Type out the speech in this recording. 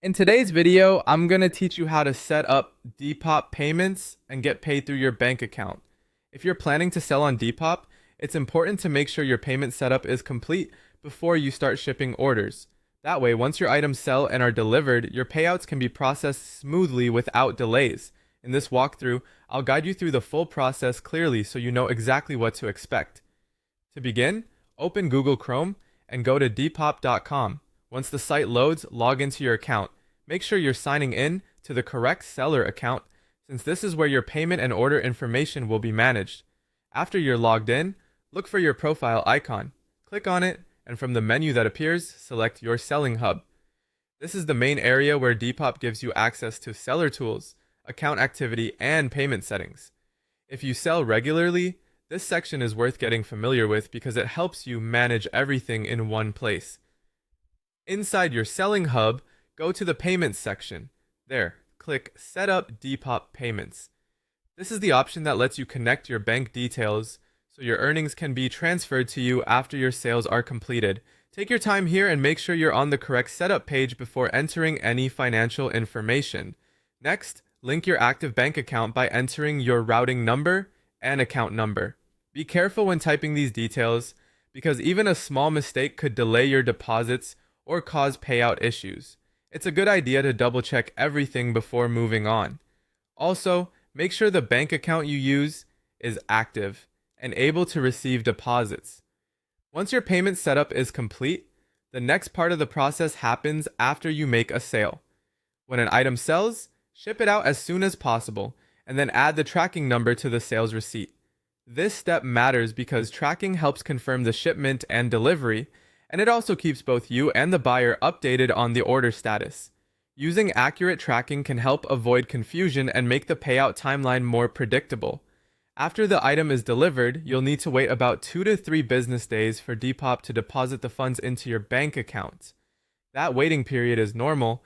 In today's video, I'm going to teach you how to set up Depop payments and get paid through your bank account. If you're planning to sell on Depop, it's important to make sure your payment setup is complete before you start shipping orders. That way, once your items sell and are delivered, your payouts can be processed smoothly without delays. In this walkthrough, I'll guide you through the full process clearly so you know exactly what to expect. To begin, open Google Chrome and go to Depop.com. Once the site loads, log into your account. Make sure you're signing in to the correct seller account, since this is where your payment and order information will be managed. After you're logged in, look for your profile icon. Click on it, and from the menu that appears, select your selling hub. This is the main area where Depop gives you access to seller tools, account activity, and payment settings. If you sell regularly, this section is worth getting familiar with because it helps you manage everything in one place. Inside your selling hub, go to the payments section. There, click Set up Depop Payments. This is the option that lets you connect your bank details so your earnings can be transferred to you after your sales are completed. Take your time here and make sure you're on the correct setup page before entering any financial information. Next, link your active bank account by entering your routing number and account number. Be careful when typing these details because even a small mistake could delay your deposits or cause payout issues. It's a good idea to double check everything before moving on. Also, make sure the bank account you use is active and able to receive deposits. Once your payment setup is complete, the next part of the process happens after you make a sale. When an item sells, ship it out as soon as possible and then add the tracking number to the sales receipt. This step matters because tracking helps confirm the shipment and delivery, and it also keeps both you and the buyer updated on the order status. Using accurate tracking can help avoid confusion and make the payout timeline more predictable. After the item is delivered, you'll need to wait about 2 to 3 business days for Depop to deposit the funds into your bank account. That waiting period is normal,